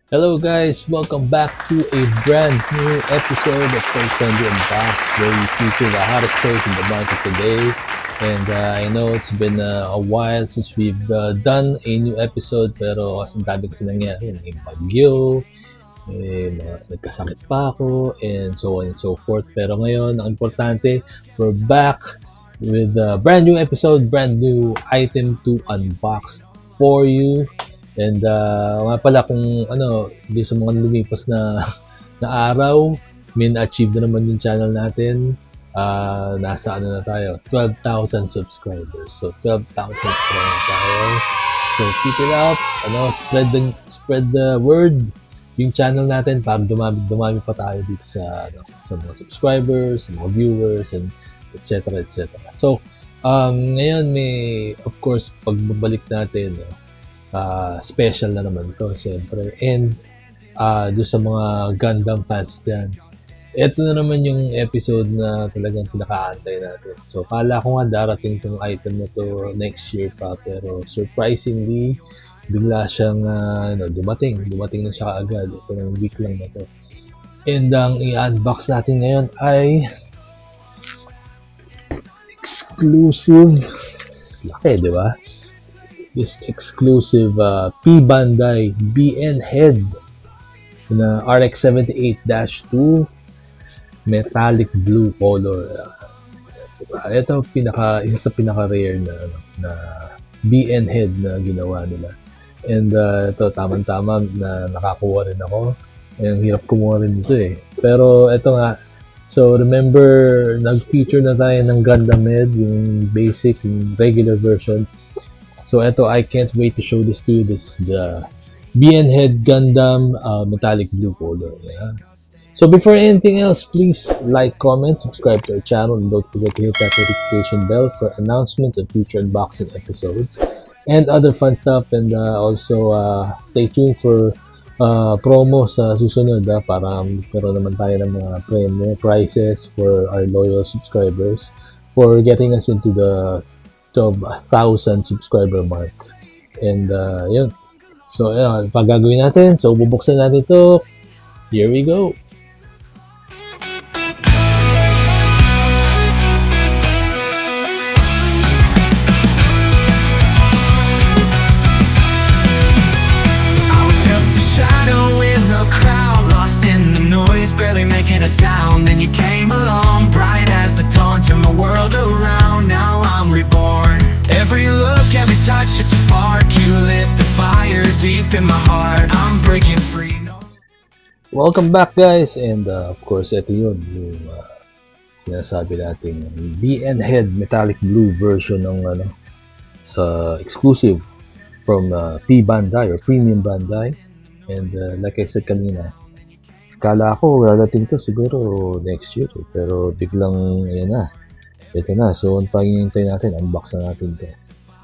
Hello guys, welcome back to a brand new episode of Toy Candy Unboxed where we feature the hottest toys in the market today. And I know it's been a while since we've done a new episode pero ang dami kasi nangyari. May bagyo, nagkasakit pa ako, and so on and so forth. Pero ngayon, ang importante, we're back with a brand new episode, brand new item to unbox for you. And nga pala kung di sa mga lumipas na araw, min-achieve na naman yung channel natin. Nasa na tayo, 12,000 subscribers. So 12,000 strong na tayo. So keep it up, spread the word yung channel natin para dumami pa tayo dito sa mga subscribers, sa mga viewers, and etc. So ngayon of course pagbabalik natin, special na naman to, siyempre. And doon sa mga Gundam fans dyan, ito na naman yung episode na talagang pinakaantay natin. So, kala ko nga darating tong item na to next year pa, pero surprisingly, bigla siyang dumating na siya agad. Ito ng week lang na to. And ang i-unbox natin ngayon ay exclusive, laki, di ba? This exclusive P Bandai BN Head na RX-78-2 metallic blue color. Ito isa sa pinaka-rare na BN Head na ginawa nila. And ito tamang-tama na nakakuha rin ako. Ang hirap kumuha rin dito eh. Pero ito nga, so remember, nag-feature na tayo ng Gundam Head, yung basic, yung regular version. So ito, I can't wait to show this to you. This is the BN Head Gundam metallic blue color. Yeah. So before anything else, please like, comment, subscribe to our channel, and don't forget to hit that notification bell for announcements of future unboxing episodes and other fun stuff. And also stay tuned for promo sa susunod para magkaroon naman tayo ng mga prizes for our loyal subscribers for getting us into the 12,000 subscriber mark. And yun. So pag gagawin natin, so bubuksan natin ito. Here we go. I was just a shadow in the crowd, lost in the noise, barely making a sound. Then you came along, bright as the dawn, turned my world around. Now I'm reborn. Every look, every touch, it's a spark. You lit the fire deep in my heart. I'm breaking free. Welcome back guys, and of course ito yun yung sinasabi natin BN Head metallic blue version ng sa exclusive from P Bandai or Premium Bandai. And like I said kanina, kala ko dadating to siguro next year pero biglang yan na, ito na. So ang pangihintay natin, unbox na natin to.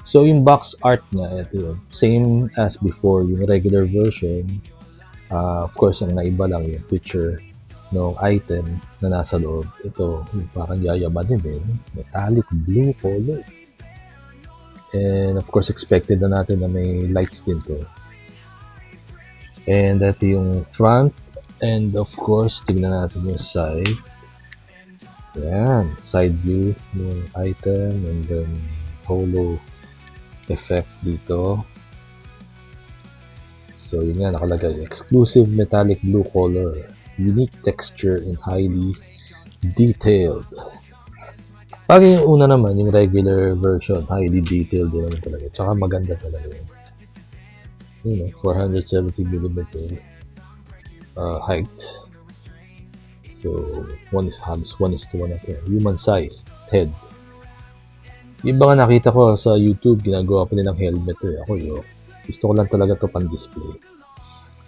So yung box art niya, ito yun, same as before, yung regular version. Of course, ang naiba lang yung picture ng item na nasa loob. Ito, yung parang yayaman din, metallic blue color. And of course, expected na natin na may lights din to. And ito yung front. And of course, tignan natin yung side. Yan, side view ng item, and then holo effect dito. So yun nga, nakalagay, exclusive metallic blue color, unique texture and highly detailed. Pag yung una naman, yung regular version, highly detailed din naman talaga. Tsaka maganda talaga yun. You know, 470mm height. So, halos 1:1 na ito. Human sized head. Yung mga nakita ko sa YouTube, ginagawa pa nilang helmet to. Ako yun. Gusto ko lang talaga to pan-display.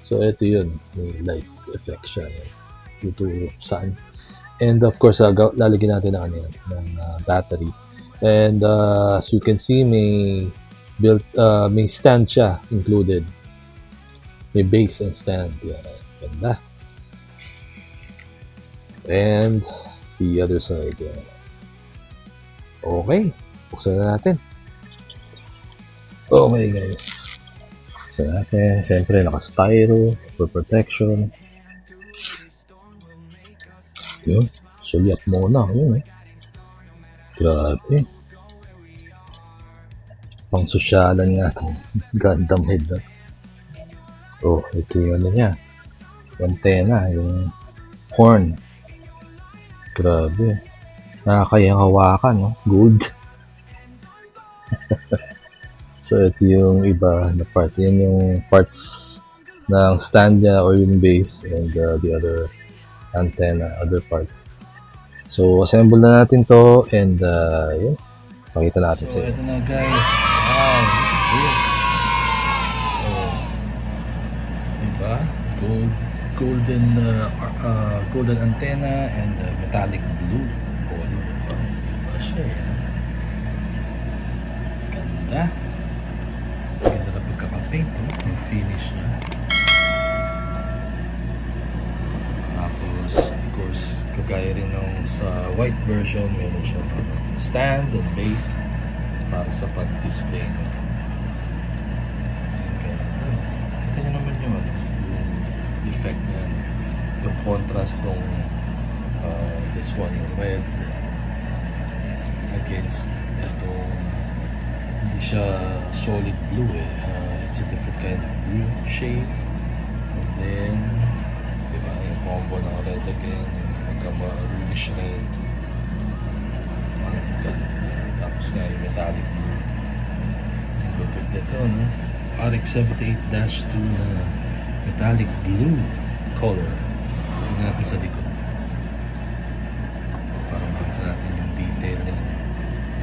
So, ito yun. May light effect siya. Tuturo saan. And of course, lalagyan natin ng battery. And as you can see, may stand siya included. May base and stand. Yeah, ganda. And the other side. Yeah. Okay. Buksan na natin. Okay guys. Buksan natin. Siyempre, naka-styro for protection. Yun. Sulyap muna. Yun eh. Grabe. Pang sosyalan nga itong Gundam head na. Oh, ito yung ano niya. Yung antena, yung horn. Grabe. Nakakayang hawakan, no? Gold. So, ito yung iba na part. Yan yung parts ng stand niya or yung base and the other antenna, other part. So, assemble na natin to and yun. Pakita natin sa inyo. So, ito na guys. Wow. Yes. Oh. Diba? Golden antenna and metallic blue color. Diba siya yan? Ganda. Ganda na pagkakapaint, yung finish niya. Tapos, of course, kagaya rin nung sa white version, meron siya stand and base para sa pag-display niya. Kita nyo naman yung effect niya, yung contrast ng this one, yung red against itong hindi siya solid blue eh. It's a different kind of blue shade. And then diba, yung combo ng red again, magka-greenish red. Ang ganda. Tapos nga yung metallic blue. Ang gupit nito, no? RX-78-2 na metallic blue color. Tingnan natin sa likod para makita natin yung detail niya.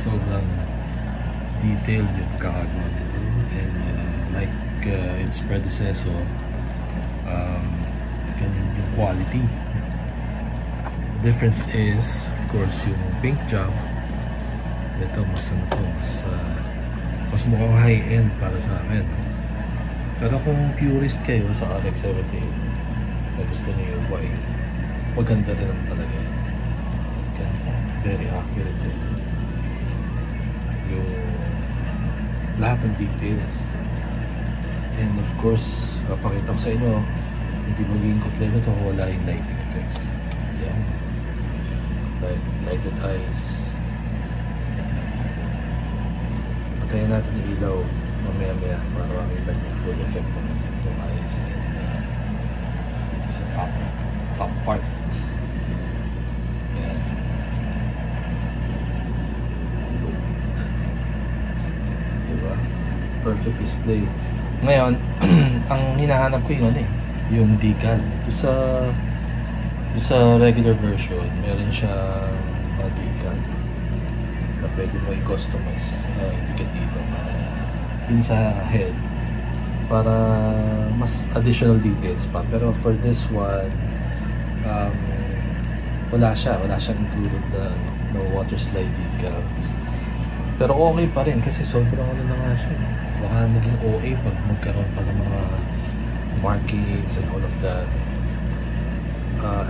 Sobrang detailed yung pagkakagawa nito, and like its predecessor, ganyan yung quality. The difference is, of course, yung paint job. Ito mas mas mukhang high-end para sa akin. Pero kung purist kayo sa RX-78 na gusto niyo yung white, maganda rin naman talaga. Ganda. Very accurate din. Yung lahat ng details. And of course, papakita ko sa inyo, hindi magiging kompleto ito kung wala yung lighting effects. Yan. Like lighted eyes. Patayin natin yung ilaw mamaya-maya para makita yung full effect ng eyes. And ito sa top part. Yan. Diba? Perfect display. Ngayon, ang hinahanap ko yung ano eh, yung decal. Ito sa regular version, meron siya decal na pwede mo i-customize ticket dito din sa head para mas additional details pa. Pero for this one, wala siyang included na water slide decals. Pero okay pa rin kasi sobrang ano na nga siya. Baka naging OA pag magkaroon pa ng mga markings and all of that.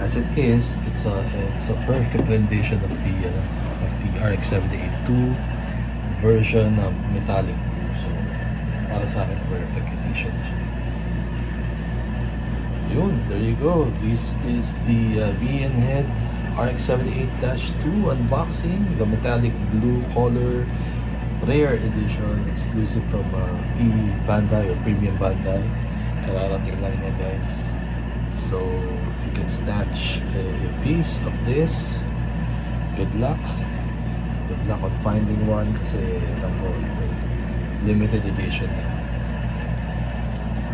As it is, it's a perfect rendition of the RX-78-2 version of metallic blue. So para sa akin, perfect edition. Yun, there you go. This is the BN Head RX-78-2 unboxing, the metallic blue color, rare edition, exclusive from P Bandai or Premium Bandai. Kararating lang niya guys. So if you can snatch a piece of this, good luck. Good luck on finding one kasi alam ko ito limited edition.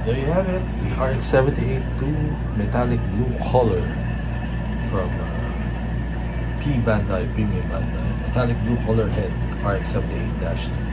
There you have it, the RX-78-2 metallic blue color from P Bandai, Premium Bandai, metallic blue color head RX-78-2.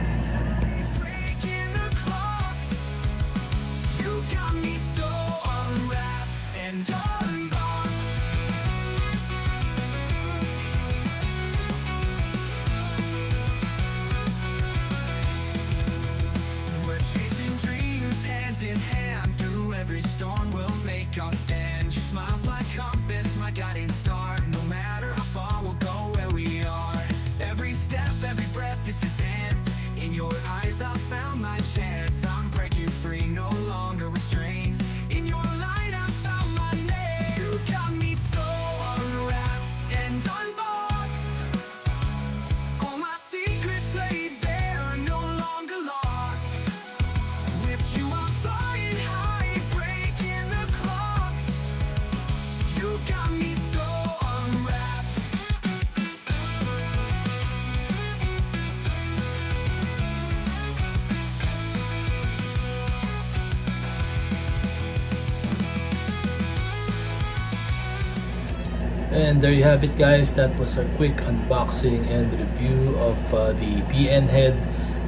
And there you have it, guys. That was our quick unboxing and review of the PN Head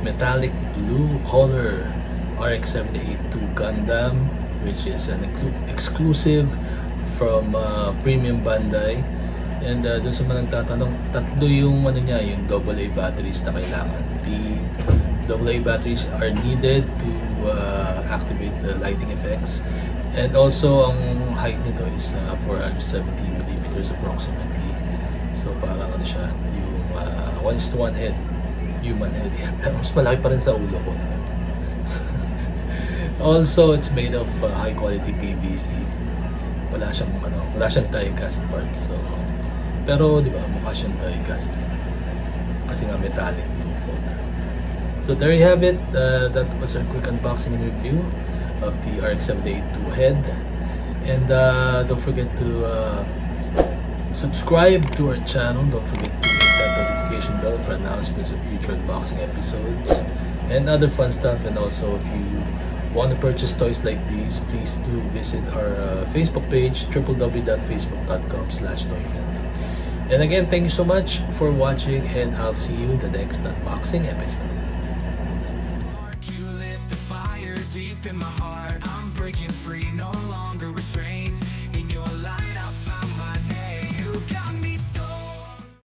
Metallic Blue Color RX-78-2 Gundam, which is an exclusive from Premium Bandai. And dun sa mga nagtatanong, tatlo yung niya, yung AA batteries na kailangan. The AA batteries are needed to activate the lighting effects. And also, ang height nito is 470mm approximately. So parang siya, yung 1:1 head, human head. Pero mas malaki pa rin sa ulo ko. Also, it's made of high quality PVC. Wala siyang die-cast parts. So, pero di ba, mukha siyang die-cast kasi nga metallic. So there you have it. That was our quick unboxing and review of the RX-78-2 head. And don't forget to subscribe to our channel. Don't forget to hit that notification bell for announcements of future unboxing episodes and other fun stuff. And also, if you want to purchase toys like these, please do visit our Facebook page, www.facebook.com/toyfriendly. And again, thank you so much for watching, and I'll see you in the next unboxing episode.